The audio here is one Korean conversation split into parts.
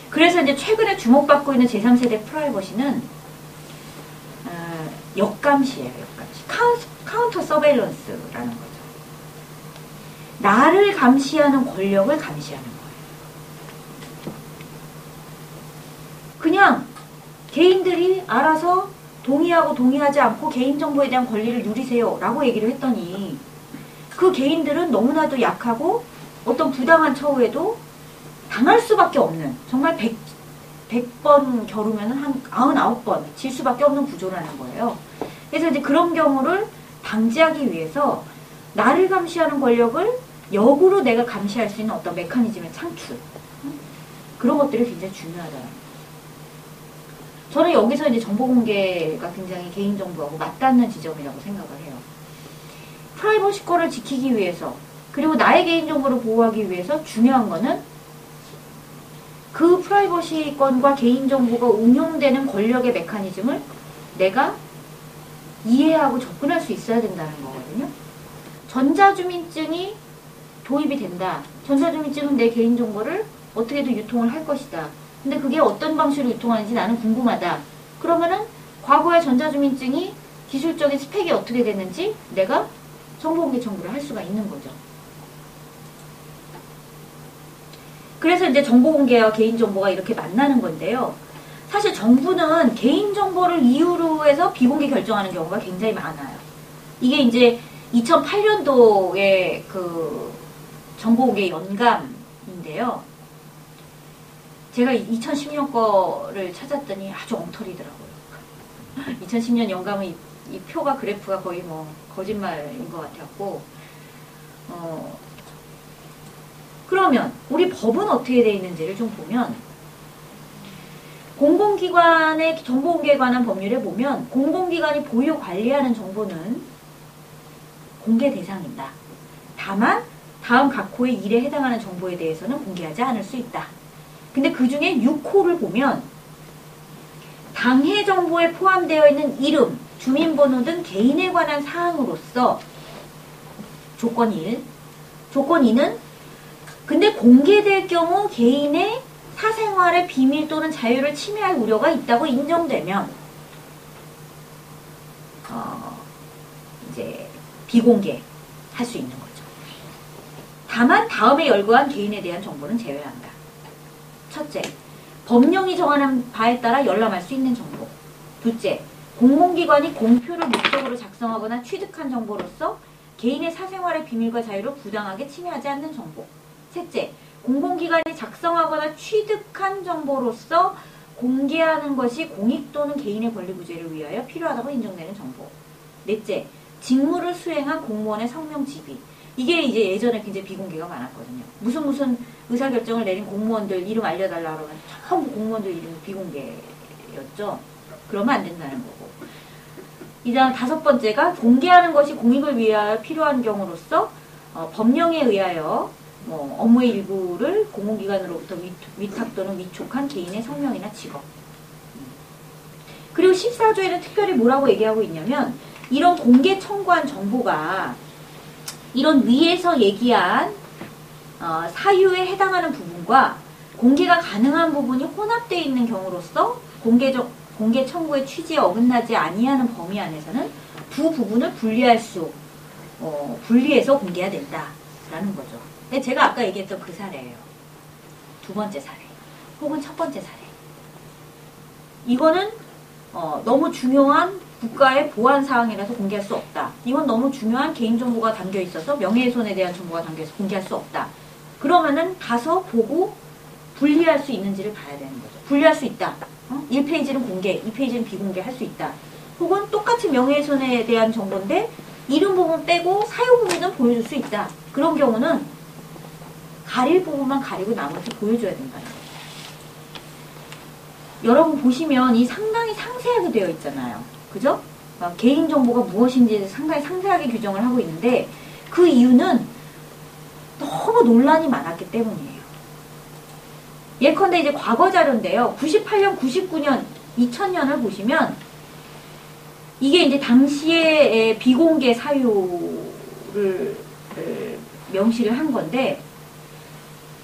그래서 이제 최근에 주목받고 있는 제3세대 프라이버시는 역감시예요. 역감시. 카운터 서베일런스라는 거죠. 나를 감시하는 권력을 감시하는 거예요. 그냥 개인들이 알아서 동의하고 동의하지 않고 개인정보에 대한 권리를 누리세요 라고 얘기를 했더니 그 개인들은 너무나도 약하고 어떤 부당한 처우에도 당할 수밖에 없는, 정말 100번 겨루면 한 99번 질 수밖에 없는 구조라는 거예요. 그래서 이제 그런 경우를 방지하기 위해서 나를 감시하는 권력을 역으로 내가 감시할 수 있는 어떤 메커니즘의 창출, 그런 것들이 굉장히 중요하다. 저는 여기서 이제 정보 공개가 굉장히 개인정보하고 맞닿는 지점이라고 생각을 해요. 프라이버시권을 지키기 위해서, 그리고 나의 개인정보를 보호하기 위해서 중요한 거는 그 프라이버시권과 개인정보가 운용되는 권력의 메커니즘을 내가 이해하고 접근할 수 있어야 된다는 거거든요. 전자주민증이 도입이 된다. 전자주민증은 내 개인정보를 어떻게든 유통을 할 것이다. 근데 그게 어떤 방식으로 유통하는지 나는 궁금하다. 그러면은 과거의 전자주민증이 기술적인 스펙이 어떻게 됐는지 내가 정보공개 청구를 할 수가 있는 거죠. 그래서 이제 정보공개와 개인정보가 이렇게 만나는 건데요. 사실 정부는 개인정보를 이유로 해서 비공개 결정하는 경우가 굉장히 많아요. 이게 이제 2008년도에 그 정보공개 연감인데요. 제가 2010년 거를 찾았더니 아주 엉터리더라고요. 2010년 연감은 이 표가, 그래프가 거의 뭐 거짓말인 것 같았고, 그러면 우리 법은 어떻게 되어 있는지를 좀 보면, 공공기관의 정보공개에 관한 법률에 보면 공공기관이 보유 관리하는 정보는 공개 대상이다. 다만 다음 각 호의 일에 해당하는 정보에 대해서는 공개하지 않을 수 있다. 근데 그 중에 6호를 보면 당해 정보에 포함되어 있는 이름, 주민번호 등 개인에 관한 사항으로서 조건 1. 조건 2는 근데 공개될 경우 개인의 사생활의 비밀 또는 자유를 침해할 우려가 있다고 인정되면 이제 비공개할 수 있는 거죠. 다만 다음에 열거한 개인에 대한 정보는 제외한다. 첫째, 법령이 정하는 바에 따라 열람할 수 있는 정보. 둘째, 공공기관이 공표를 목적으로 작성하거나 취득한 정보로서 개인의 사생활의 비밀과 자유를 부당하게 침해하지 않는 정보. 셋째, 공공기관이 작성하거나 취득한 정보로서 공개하는 것이 공익 또는 개인의 권리 구제를 위하여 필요하다고 인정되는 정보. 넷째, 직무를 수행한 공무원의 성명 지휘. 이게 이제 예전에 굉장히 비공개가 많았거든요. 무슨 의사결정을 내린 공무원들 이름 알려달라 그러면 전부 공무원들 이름이 비공개였죠. 그러면 안 된다는 거고. 이 다음 5번째가 공개하는 것이 공익을 위하여 필요한 경우로서 법령에 의하여 업무의 일부를 공공기관으로부터 위탁 또는 위촉한 개인의 성명이나 직업. 그리고 14조에는 특별히 뭐라고 얘기하고 있냐면 이런 공개 청구한 정보가 이런 위에서 얘기한 사유에 해당하는 부분과 공개가 가능한 부분이 혼합되어 있는 경우로서 공개 청구의 취지에 어긋나지 아니하는 범위 안에서는 두 부분을 분리해서 공개해야 된다라는 거죠. 근데 제가 아까 얘기했던 그 사례예요. 두 번째 사례 혹은 첫 번째 사례. 이거는 너무 중요한 국가의 보안 사항이라서 공개할 수 없다. 이건 너무 중요한 개인정보가 담겨 있어서 명예훼손에 대한 정보가 담겨 있어서 공개할 수 없다. 그러면은 가서 보고 분리할 수 있는지를 봐야 되는 거죠. 분리할 수 있다. 1페이지는 공개, 2페이지는 비공개 할 수 있다. 혹은 똑같이 명예훼손에 대한 정보인데 이름 부분 빼고 사유 부분은 보여줄 수 있다. 그런 경우는 가릴 부분만 가리고 나머지 보여줘야 된다는 거예요. 여러분 보시면 이 상당히 상세하게 되어 있잖아요. 그죠? 개인정보가 무엇인지 상당히 상세하게 규정을 하고 있는데 그 이유는 너무 논란이 많았기 때문이에요. 예컨대 이제 과거 자료인데요. 98년, 99년, 2000년을 보시면 이게 이제 당시에 비공개 사유를 명시를 한 건데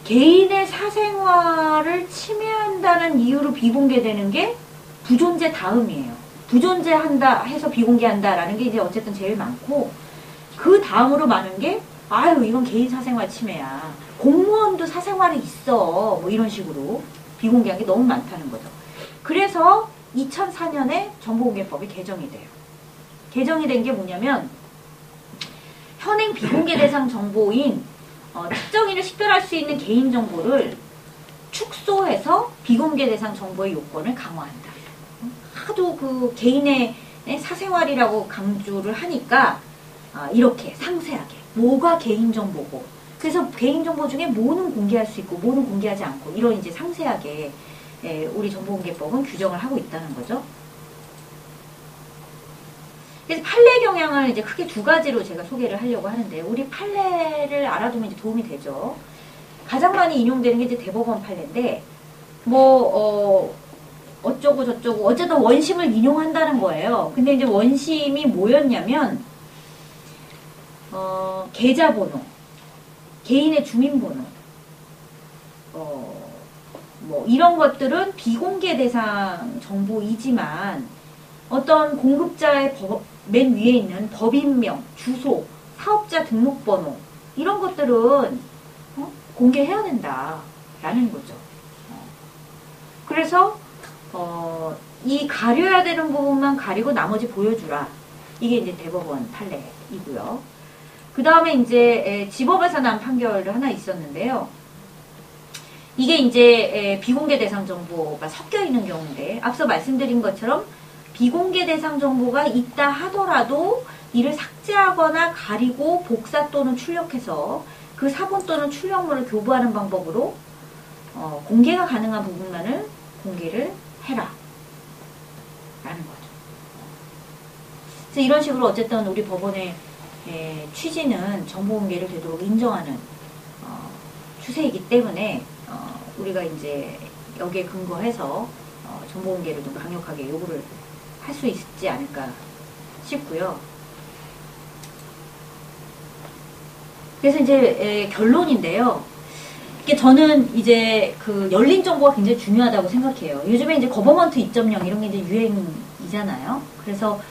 개인의 사생활을 침해한 비공개하다는 이유로 비공개되는 게 부존재 다음이에요. 부존재한다 해서 비공개한다라는 게 이제 어쨌든 제일 많고, 그 다음으로 많은 게 아유 이건 개인 사생활 침해야. 공무원도 사생활이 있어. 뭐 이런 식으로 비공개한 게 너무 많다는 거죠. 그래서 2004년에 정보공개법이 개정이 돼요. 개정이 된 게 뭐냐면 현행 비공개 대상 정보인 특정인을 식별할 수 있는 개인정보를 축소해서 비공개 대상 정보의 요건을 강화한다. 하도 그 개인의 사생활이라고 강조를 하니까 이렇게 상세하게 뭐가 개인정보고, 그래서 개인정보 중에 뭐는 공개할 수 있고 뭐는 공개하지 않고 이런 이제 상세하게 우리 정보공개법은 규정을 하고 있다는 거죠. 그래서 판례 경향을 이제 크게 두 가지로 제가 소개를 하려고 하는데, 우리 판례를 알아두면 이제 도움이 되죠. 가장 많이 인용되는 게 이제 대법원 판례인데, 어쩌고 저쩌고 어쨌든 원심을 인용한다는 거예요. 근데 이제 원심이 뭐였냐면 계좌번호, 개인의 주민번호, 뭐 이런 것들은 비공개 대상 정보이지만 어떤 공급자의 맨 위에 있는 법인명, 주소, 사업자 등록번호 이런 것들은 공개해야 된다라는 거죠. 그래서 이 가려야 되는 부분만 가리고 나머지 보여주라. 이게 이제 대법원 판례이고요. 그 다음에 이제 지법에서 난 판결 하나 있었는데요. 이게 이제 비공개 대상 정보가 섞여 있는 경우인데, 앞서 말씀드린 것처럼 비공개 대상 정보가 있다 하더라도 이를 삭제하거나 가리고 복사 또는 출력해서 그 사본 또는 출력물을 교부하는 방법으로 공개가 가능한 부분만을 공개를 해라 라는 거죠. 그래서 이런 식으로 어쨌든 우리 법원의 취지는 정보 공개를 되도록 인정하는 추세이기 때문에 우리가 이제 여기에 근거해서 정보 공개를 좀 강력하게 요구를 할 수 있지 않을까 싶고요. 그래서 이제 결론인데요. 이게 저는 이제 그 열린 정보가 굉장히 중요하다고 생각해요. 요즘에 이제 거버먼트 2.0 이런 게 이제 유행이잖아요. 그래서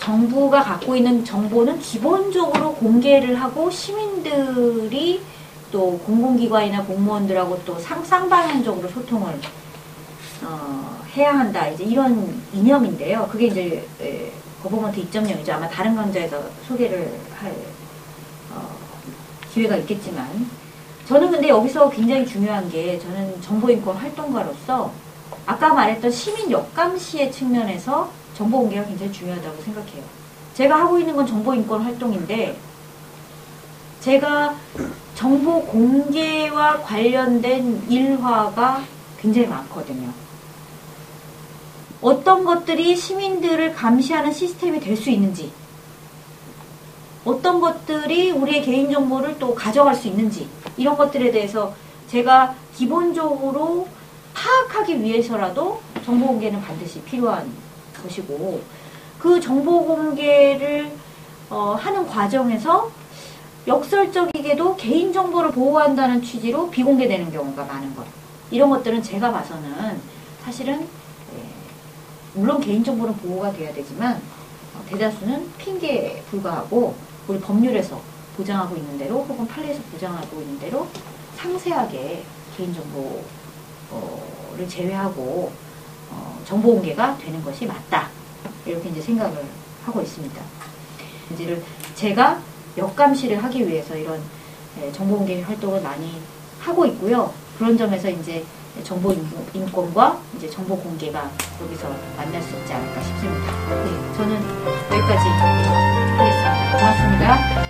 정부가 갖고 있는 정보는 기본적으로 공개를 하고 시민들이 또 공공기관이나 공무원들하고 또 쌍방향적으로 소통을 해야 한다. 이제 이런 이념인데요. 그게 이제 거버먼트 2.0이죠. 아마 다른 강좌에서 소개를 할 기회가 있겠지만, 저는 근데 여기서 굉장히 중요한 게, 저는 정보인권 활동가로서 아까 말했던 시민 역감시의 측면에서 정보 공개가 굉장히 중요하다고 생각해요. 제가 하고 있는 건 정보인권 활동인데, 제가 정보 공개와 관련된 일화가 굉장히 많거든요. 어떤 것들이 시민들을 감시하는 시스템이 될 수 있는지, 어떤 것들이 우리의 개인정보를 또 가져갈 수 있는지, 이런 것들에 대해서 제가 기본적으로 파악하기 위해서라도 정보 공개는 반드시 필요한 것이고, 그 정보 공개를 하는 과정에서 역설적이게도 개인정보를 보호한다는 취지로 비공개되는 경우가 많은 것. 이런 것들은 제가 봐서는 사실은 물론 개인정보는 보호가 돼야 되지만 대다수는 핑계에 불과하고, 우리 법률에서 보장하고 있는 대로 혹은 판례에서 보장하고 있는 대로 상세하게 개인정보를 제외하고 정보 공개가 되는 것이 맞다. 이렇게 이제 생각을 하고 있습니다. 이제를 제가 역감시를 하기 위해서 이런 정보 공개 활동을 많이 하고 있고요. 그런 점에서 이제 정보 인권과 이제 정보 공개가 여기서 만날 수 있지 않을까 싶습니다. 네, 저는 여기까지 하겠습니다. 고맙습니다.